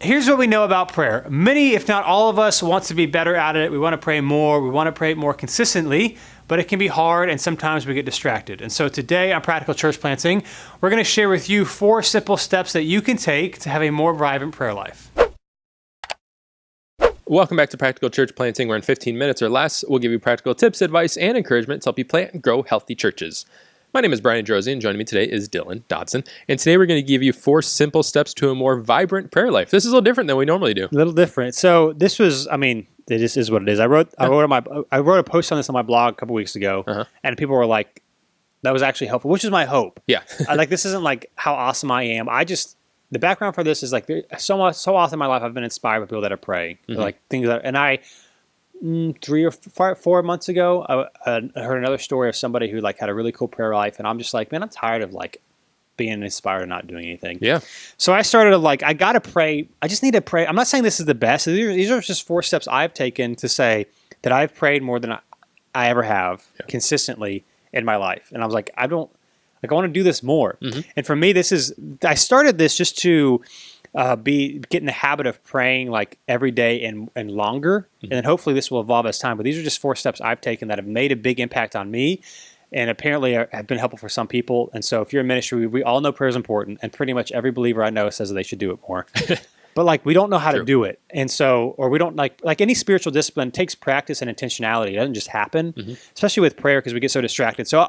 here's what we know about prayer. Many, if not all of us, want to be better at it. We want to pray more. We want to pray more consistently, but it can be hard and sometimes we get distracted. And so today on Practical Church Planting, we're going to share with you 4 simple steps that you can take to have a more vibrant prayer life. Welcome back to Practical Church Planting, where in 15 minutes or less, we'll give you practical tips, advice, and encouragement to help you plant and grow healthy churches. My name is Brian Drozy, and joining me today is Dylan Dodson. And today we're going to give you 4 simple steps to a more vibrant prayer life. This is a little different than we normally do. A little different. So this was, this is what it is. I wrote a post on this on my blog a couple weeks ago, and people were like, that was actually helpful, which is my hope. Yeah. This isn't like how awesome I am. The background for this is like so often in my life I've been inspired by people that are praying, like things that, and I 3 or 4 months ago I heard another story of somebody who like had a really cool prayer life, and I'm just like, man, I'm tired of like being inspired and not doing anything. Yeah. So I started to I gotta pray. I just need to pray. I'm not saying this is the best. These are just 4 steps I've taken to say that I've prayed more than I ever have consistently in my life, and I was like, I want to do this more. And for me, I started this just to get in the habit of praying like every day and longer. And then hopefully this will evolve as time. But these are just 4 steps I've taken that have made a big impact on me and apparently have been helpful for some people. And so if you're in ministry, we all know prayer is important. And pretty much every believer I know says that they should do it more. But we don't know how to do it. And so, or we don't like any spiritual discipline takes practice and intentionality. It doesn't just happen, especially with prayer, because we get so distracted. So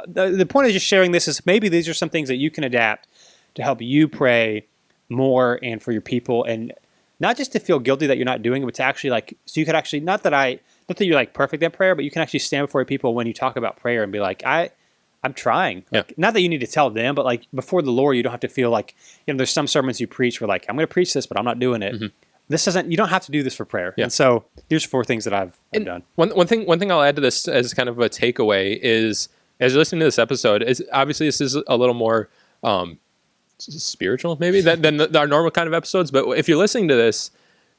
the point of just sharing this is maybe these are some things that you can adapt to help you pray more and for your people, and not just to feel guilty that you're not doing it, but to actually so you could actually, not that you're like perfect at prayer, but you can actually stand before people when you talk about prayer and be like, I'm trying. Not that you need to tell them, but like before the Lord, you don't have to feel like, there's some sermons you preach where like, I'm going to preach this, but I'm not doing it. You don't have to do this for prayer. And so here's 4 things that I've done. One thing I'll add to this as kind of a takeaway is, as you're listening to this episode, is obviously this is a little more spiritual maybe than our normal kind of episodes. But if you're listening to this,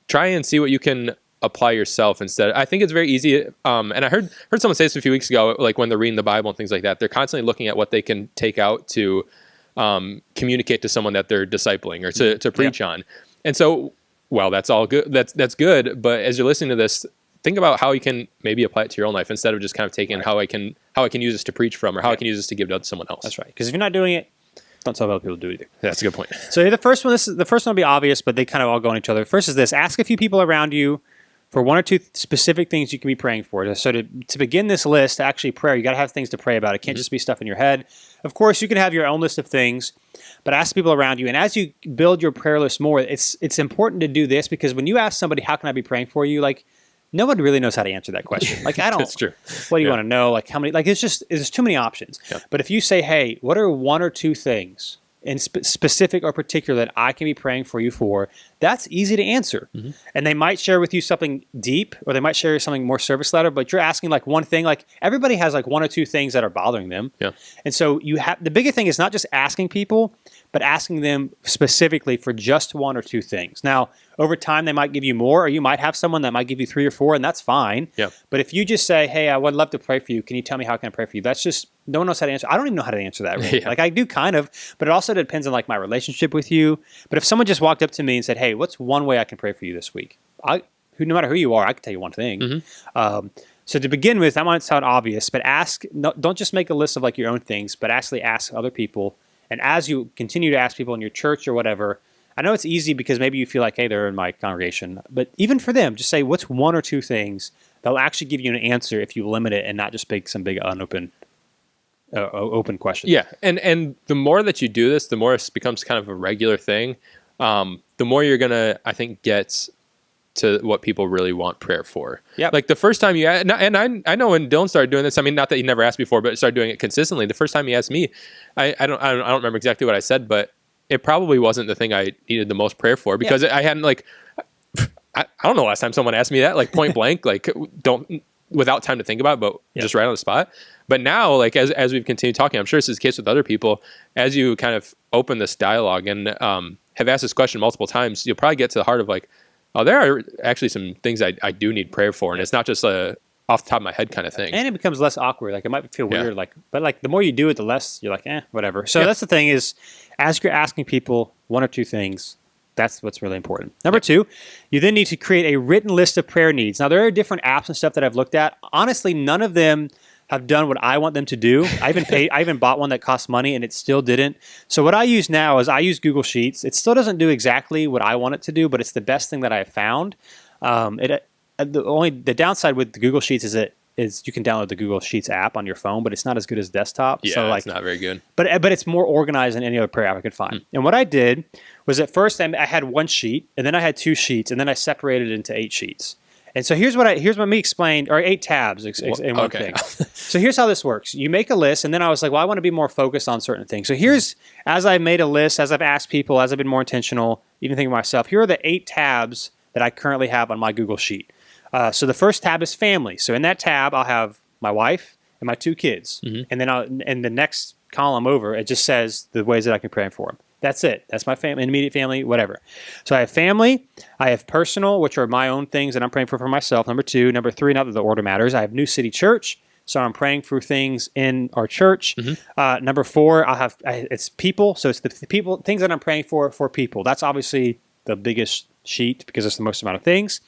try and see what you can apply yourself instead. I think it's very easy. And I heard someone say this a few weeks ago, like when they're reading the Bible and things like that, they're constantly looking at what they can take out to communicate to someone that they're discipling or to preach on. And so, well, that's all good. That's good. But as you're listening to this, think about how you can maybe apply it to your own life instead of just kind of taking how I can use this to preach from, or how I can use this to give to someone else. That's right. Because if you're not doing it, don't tell other people to do it either. That's a good point. So the first one will be obvious, but they kind of all go on each other. First is this: ask a few people around you for 1 or 2 specific things you can be praying for. So to begin this list, actually prayer, you got to have things to pray about. It can't just be stuff in your head. Of course, you can have your own list of things, but ask people around you. And as you build your prayer list more, it's important to do this, because when you ask somebody, how can I be praying for you? Like, no one really knows how to answer that question. Like, I don't. That's true. What do you want to know? Like, how many? Like, there's too many options. Yeah. But if you say, hey, what are 1 or 2 things in specific or particular that I can be praying for you for, that's easy to answer. And they might share with you something deep, or they might share something more service letter, but you're asking like one thing. Like, everybody has like 1 or 2 things that are bothering them. Yeah. And so the bigger thing is not just asking people, but asking them specifically for just 1 or 2 things. Now, over time, they might give you more, or you might have someone that might give you 3 or 4, and that's fine. Yeah. But if you just say, hey, I would love to pray for you. Can you tell me how can I pray for you? That's just, no one knows how to answer. I don't even know how to answer that. Really. Like, I do kind of, but it also depends on like my relationship with you. But if someone just walked up to me and said, hey, what's one way I can pray for you this week? No matter who you are, I can tell you one thing. So to begin with, that might sound obvious, but don't just make a list of like your own things, but actually ask other people. And as you continue to ask people in your church or whatever, I know it's easy because maybe you feel like, hey, they're in my congregation. But even for them, just say, what's 1 or 2 things that'll actually give you an answer if you limit it and not just make some big unopen open question. Yeah, and the more that you do this, the more it becomes kind of a regular thing. The more you're going to, I think, get to what people really want prayer for. Yeah. Like the first time I know when Dylan started doing this, I mean, not that he never asked before, but started doing it consistently. The first time he asked me, I don't remember exactly what I said, but it probably wasn't the thing I needed the most prayer for, because I hadn't I don't know last time someone asked me that, like point blank, like without time to think about it, but just right on the spot. But now, like as we've continued talking, I'm sure this is the case with other people, as you kind of open this dialogue and have asked this question multiple times, you'll probably get to the heart of like, oh, there are actually some things I do need prayer for. And it's not just a off the top of my head kind of thing. And it becomes less awkward. Like it might feel weird, but the more you do it, the less you're like, whatever. So that's the thing is, as you're asking people 1 or 2 things, That's what's really important. Number two, you then need to create a written list of prayer needs. Now, there are different apps and stuff that I've looked at. Honestly, none of them have done what I want them to do. I even bought one that cost money and it still didn't. So what I use now is I use Google Sheets. It still doesn't do exactly what I want it to do, but it's the best thing that I have found. The downside with the Google Sheets is you can download the Google Sheets app on your phone, but it's not as good as desktop. Yeah, so it's not very good. But it's more organized than any other prayer app I could find. And what I did was at first I had one sheet, and then I had 2 sheets, and then I separated it into 8 sheets. And so here's what me explained, or 8 tabs in one thing. So here's how this works. You make a list, and then I was like, well, I want to be more focused on certain things. So here's, as I made a list, as I've asked people, as I've been more intentional, even thinking of myself, here are the 8 tabs that I currently have on my Google Sheet. So the first tab is family. So in that tab, I'll have my wife and my 2 kids. And then in the next column over, it just says the ways that I can pray for them. That's it. That's my family, immediate family, whatever. So I have family. I have personal, which are my own things that I'm praying for myself. Number 2. Number 3, not that the order matters. I have New City Church. So I'm praying for things in our church. Number 4, it's people. So it's the things that I'm praying for people. That's obviously the biggest sheet because it's the most amount of things.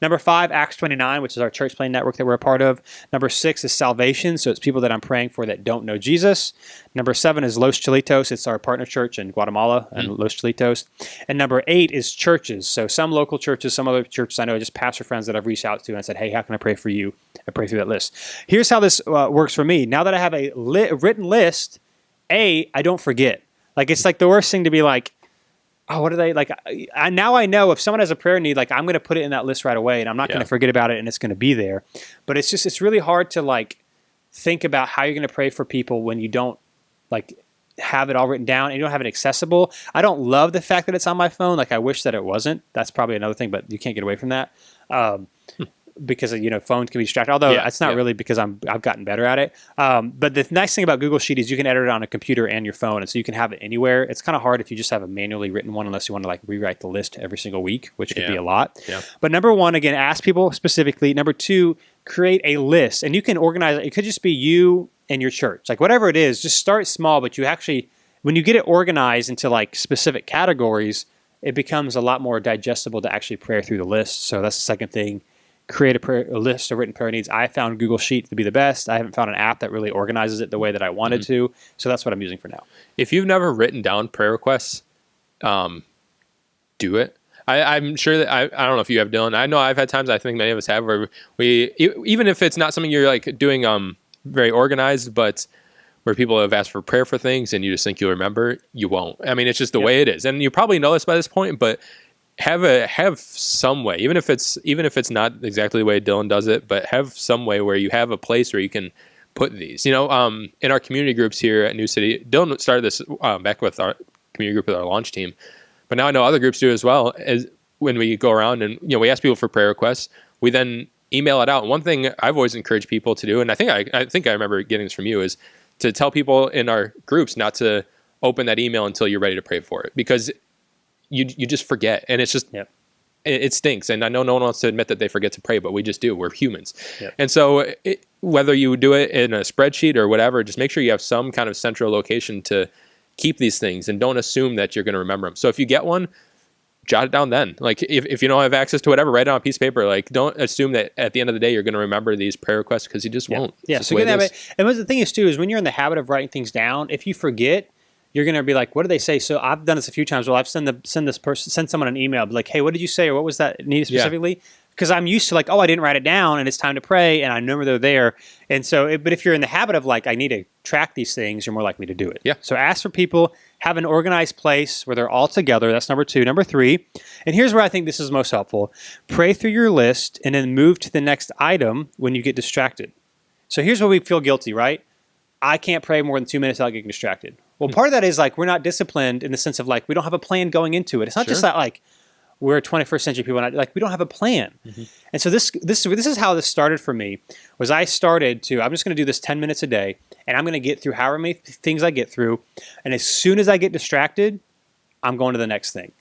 Number 5, Acts 29, which is our church plan network that we're a part of. Number 6 is salvation. So it's people that I'm praying for that don't know Jesus. Number 7 is Los Chilitos. It's our partner church in Guatemala and Los Chilitos. And number 8 is churches. So some local churches, some other churches I know, just pastor friends that I've reached out to and said, hey, how can I pray for you? I pray through that list. Here's how this works for me. Now that I have a written list, I don't forget. Like, it's like the worst thing to be like, oh, what are they like? Now I know if someone has a prayer need, like I'm going to put it in that list right away, and I'm not going to forget about it, and it's going to be there. But it's really hard to like think about how you're going to pray for people when you don't like have it all written down and you don't have it accessible. I don't love the fact that it's on my phone. Like I wish that it wasn't. That's probably another thing, but you can't get away from that. Because phones can be distracted. Although it's not really because I've gotten better at it. But the nice thing about Google Sheet is you can edit it on a computer and your phone, and so you can have it anywhere. It's kind of hard if you just have a manually written one, unless you want to like rewrite the list every single week, which could be a lot. But number 1, again, ask people specifically. Number 2, create a list, and you can organize it. It could just be you and your church, like whatever it is. Just start small, but you actually, when you get it organized into like specific categories, it becomes a lot more digestible to actually pray through the list. So that's the second thing. Create a list of written prayer needs. I found Google Sheet to be the best. I haven't found an app that really organizes it the way that I wanted to. So that's what I'm using for now. If you've never written down prayer requests, do it. I'm sure that I don't know if you have, Dylan. I know I've had times, I think many of us have, where we, even if it's not something you're like doing very organized, but where people have asked for prayer for things and you just think you'll remember, you won't. I mean, it's just the way it is. And you probably know this by this point, but have some way, even if it's not exactly the way Dylan does it, but have some way where you have a place where you can put these. In our community groups here at New City, Dylan started this back with our community group with our launch team, but now I know other groups do as well. As when we go around and we ask people for prayer requests, we then email it out. And one thing I've always encouraged people to do, and I think I remember getting this from you, is to tell people in our groups not to open that email until you're ready to pray for it, because you just forget, and it's just it stinks. And I know no one wants to admit that they forget to pray, but we just do. We're humans. And so whether you do it in a spreadsheet or whatever, just make sure you have some kind of central location to keep these things, and don't assume that you're going to remember them. So if you get one, jot it down then. Like if you don't have access to whatever, write it on a piece of paper. Like don't assume that at the end of the day you're going to remember these prayer requests, because you just won't. So get that. And the thing is too, is when you're in the habit of writing things down, if you forget, you're going to be like, what do they say? So I've done this a few times. Well, I've send someone an email, be like, hey, what did you say? Or what was that needed specifically? Because I'm used to like, oh, I didn't write it down and it's time to pray and I remember they're there. And so, but if you're in the habit of like, I need to track these things, you're more likely to do it. So ask for people, have an organized place where they're all together. That's number 2. Number 3, and here's where I think this is most helpful. Pray through your list and then move to the next item when you get distracted. So here's where we feel guilty, right? I can't pray more than 2 minutes without getting distracted. Well, part of that is like we're not disciplined in the sense of like we don't have a plan going into it. It's not just that like we're 21st century people, and like we don't have a plan. And so this is how this started for me. Was I'm just going to do this 10 minutes a day, and I'm going to get through however many things I get through. And as soon as I get distracted, I'm going to the next thing.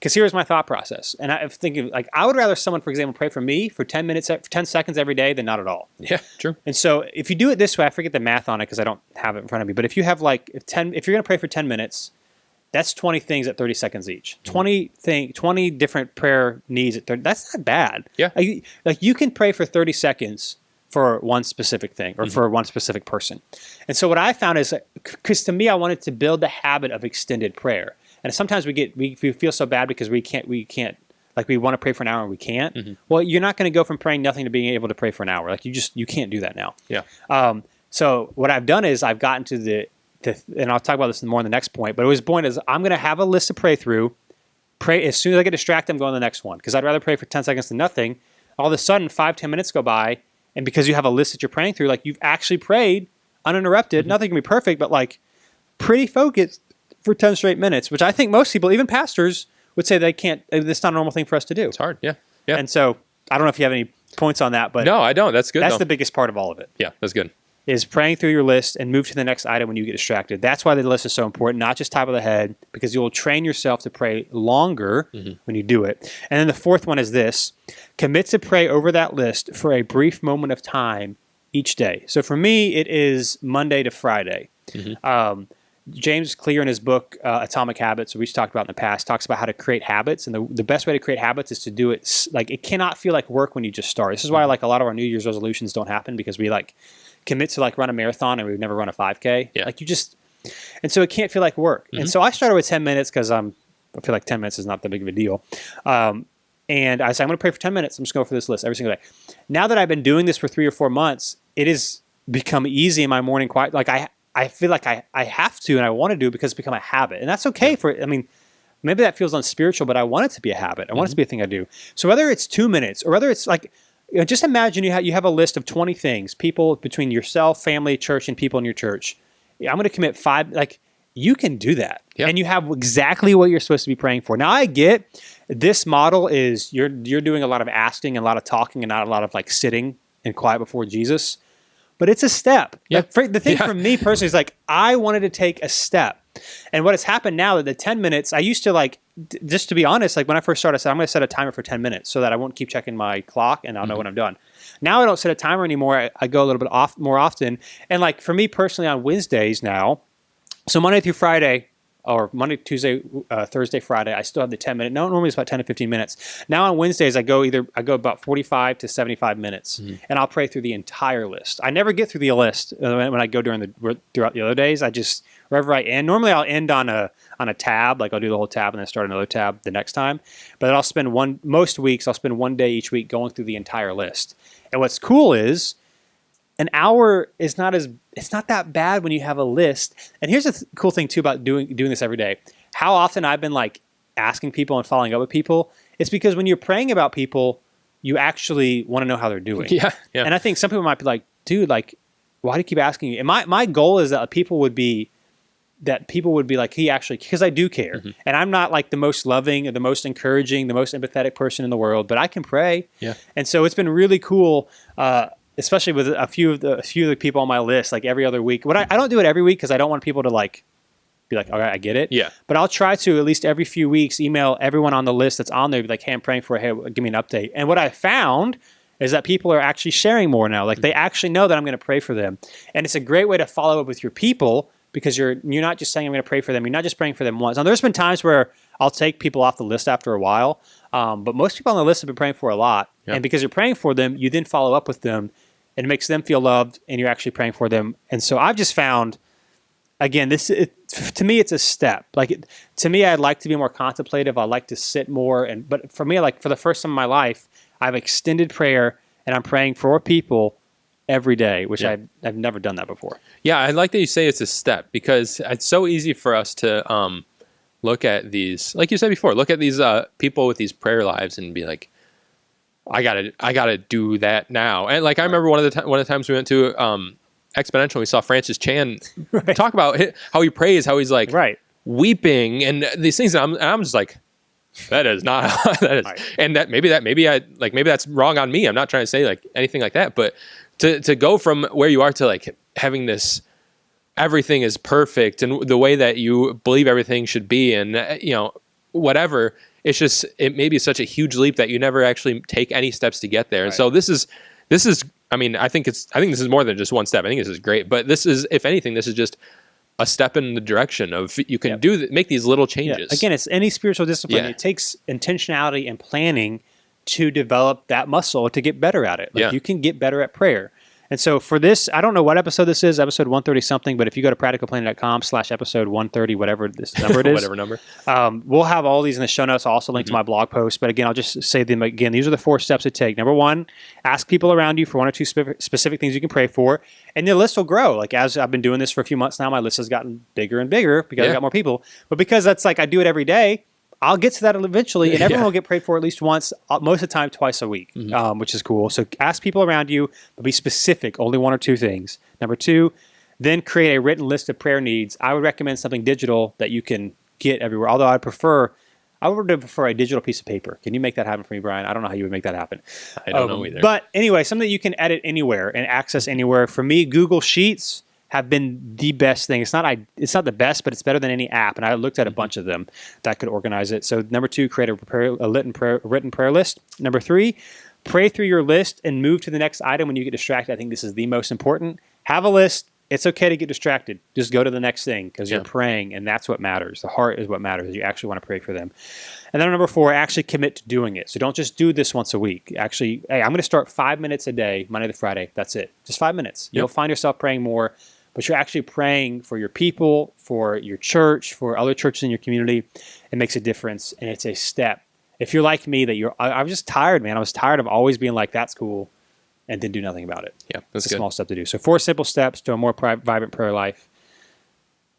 Because here's my thought process. And I'm thinking, like, I would rather someone, for example, pray for me for 10 minutes, 10 seconds every day than not at all. Yeah, true. And so if you do it this way, I forget the math on it because I don't have it in front of me. But if you have like if you're going to pray for 10 minutes, That's 20 things at 30 seconds each. 20 different prayer needs at 30. That's not bad. Yeah. Like you can pray for 30 seconds for one specific thing or for one specific person. And so what I found is, because to me, I wanted to build the habit of extended prayer. And sometimes we feel so bad because we can't, like we want to pray for an hour and we can't. Well, you're not going to go from praying nothing to being able to pray for an hour. Like you can't do that now. Yeah. So what I've done is I've gotten to and I'll talk about this more in the next point, but it was point is I'm going to have a list to pray through. Pray as soon as I get distracted, I'm going to the next one, because I'd rather pray for 10 seconds than nothing. All of a sudden, 5-10 minutes go by, and because you have a list that you're praying through, like you've actually prayed uninterrupted. Nothing can be perfect, but like pretty focused for 10 straight minutes, which I think most people, even pastors, would say they can't. It's not a normal thing for us to do. It's hard. Yeah. And so I don't know if you have any points on that, but no, I don't. That's good. That's the biggest part of all of it. Yeah, that's good. Is praying through your list and move to the next item when you get distracted. That's why the list is so important, not just top of the head, because you'll train yourself to pray longer when you do it. And then the fourth one is this: commit to pray over that list for a brief moment of time each day. So for me, it is Monday to Friday. James Clear, in his book Atomic Habits, which we talked about in the past, talks about how to create habits. And the best way to create habits is to do it like it cannot feel like work when you just start. This is why like a lot of our New Year's resolutions don't happen, because we like commit to like run a marathon and we've never run a 5K. Yeah. Like and so it can't feel like work. And so I started with 10 minutes because I feel like 10 minutes is not that big of a deal. And I said, I'm going to pray for 10 minutes. I'm just going for this list every single day. Now that I've been doing this for 3 or 4 months, it has become easy in my morning quiet. Like I feel like I have to, and I want to do it because it's become a habit. And that's okay maybe that feels unspiritual, but I want it to be a habit. I want it to be a thing I do. So whether it's 2 minutes or whether it's like, just imagine you have a list of 20 things, people between yourself, family, church, and people in your church. I'm going to commit 5. Like you can do that, and you have exactly what you're supposed to be praying for. Now I get this model is you're doing a lot of asking and a lot of talking and not a lot of like sitting and quiet before Jesus, but it's a step. Yeah. The thing for me personally is like I wanted to take a step, and what has happened now that the 10 minutes I used to like. Just to be honest, like when I first started, I said, I'm going to set a timer for 10 minutes so that I won't keep checking my clock and I'll know when I'm done. Now I don't set a timer anymore. I go a little bit more often. And like for me personally on Wednesdays now, so Monday through Friday, or Monday, Tuesday, Thursday, Friday, I still have the 10 minute. No, normally it's about 10 to 15 minutes. Now on Wednesdays, I go about 45 to 75 minutes, and I'll pray through the entire list. I never get through the list when I go throughout the other days. I just, wherever I end, normally I'll end on a tab, like I'll do the whole tab and then start another tab the next time. But I'll spend most weeks, I'll spend one day each week going through the entire list. And what's cool is, an hour is it's not that bad when you have a list. And here's the cool thing too about doing this every day. How often I've been like asking people and following up with people. It's because when you're praying about people, you actually want to know how they're doing. Yeah. And I think some people might be like, dude, like, why do you keep asking me? And my goal is that people would be like, he actually, because I do care. And I'm not like the most loving or the most encouraging, the most empathetic person in the world, but I can pray. Yeah. And so it's been really cool, especially with a few of the people on my list, like every other week. But I don't do it every week because I don't want people to like be like, all right, I get it. Yeah. But I'll try to at least every few weeks email everyone on the list that's on there, be like, hey, I'm praying for hey, give me an update. And what I found is that people are actually sharing more now. Like they actually know that I'm going to pray for them. And it's a great way to follow up with your people, because you're not just saying I'm going to pray for them. You're not just praying for them once. Now there's been times where I'll take people off the list after a while. But most people on the list have been praying for a lot. Yeah. And because you're praying for them, you then follow up with them. And it makes them feel loved, and you're actually praying for them. And so I've just found, again, to me, it's a step. To me, I'd like to be more contemplative. I like to sit more. But for me, like for the first time in my life, I've extended prayer, and I'm praying for people every day, which I've never done that before. Yeah, I like that you say it's a step, because it's so easy for us to look at these, like you said before, look at these people with these prayer lives and be like, I gotta do that now. And like I remember one of the times we went to Exponential, we saw Francis Chan talk about how he prays, how he's like weeping and these things. And I'm just like, that is not that is, and maybe that's wrong on me. I'm not trying to say like anything like that, but to go from where you are to like having this, everything is perfect and the way that you believe everything should be, and whatever. It's just, it may be such a huge leap that you never actually take any steps to get there. And so this is, I mean, I think this is more than just one step. I think this is great, but this is, if anything, this is just a step in the direction of you can make these little changes. Again, it's any spiritual discipline. It takes intentionality and planning to develop that muscle to get better at it. Like you can get better at prayer. And so for this, I don't know what episode this is, episode 130 something, but if you go to practicalplanning.com/episode 130, whatever this number it is, whatever number, we'll have all these in the show notes. I'll also link to my blog post. But again, I'll just say them again. These are the 4 steps to take. Number 1, ask people around you for 1 or 2 specific things you can pray for. And your list will grow. Like as I've been doing this for a few months now, my list has gotten bigger and bigger because I got more people. But because that's like I do it every day, I'll get to that eventually, and everyone will get prayed for at least once, most of the time twice a week, which is cool. So ask people around you, but be specific, only 1 or 2 things. Number 2, then create a written list of prayer needs. I would recommend something digital that you can get everywhere, although I would prefer a digital piece of paper. Can you make that happen for me, Brian? I don't know how you would make that happen. I don't know either. But anyway, something that you can edit anywhere and access anywhere. For me, Google Sheets have been the best thing. It's not the best, but it's better than any app. And I looked at a bunch of them that could organize it. So number 2, create a written prayer list. Number 3, pray through your list and move to the next item when you get distracted. I think this is the most important. Have a list. It's okay to get distracted. Just go to the next thing because you're praying, and that's what matters. The heart is what matters. You actually want to pray for them. And then number 4, actually commit to doing it. So don't just do this once a week. Actually, hey, I'm going to start 5 minutes a day, Monday to Friday. That's it. Just 5 minutes. You'll find yourself praying more. But you're actually praying for your people, for your church, for other churches in your community. It makes a difference, and it's a step. If you're like me, I was just tired, man. I was tired of always being like, that's cool, and then do nothing about it. Yeah, that's a small step to do. So 4 simple steps to a more vibrant prayer life.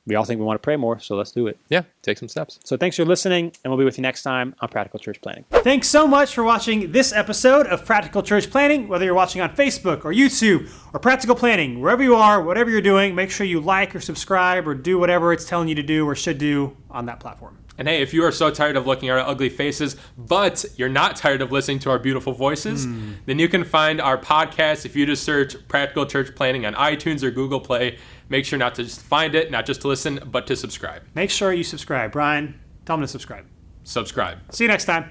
We all think we want to pray more, so let's do it. Yeah, take some steps. So thanks for listening, and we'll be with you next time on Practical Church Planning. Thanks so much for watching this episode of Practical Church Planning. Whether you're watching on Facebook or YouTube or Practical Planning, wherever you are, whatever you're doing, make sure you like or subscribe or do whatever it's telling you to do or should do on that platform. And hey, if you are so tired of looking at our ugly faces, but you're not tired of listening to our beautiful voices, then you can find our podcast if you just search Practical Church Planning on iTunes or Google Play. Make sure not to just find it, not just to listen, but to subscribe. Make sure you subscribe. Brian, tell them to subscribe. Subscribe. See you next time.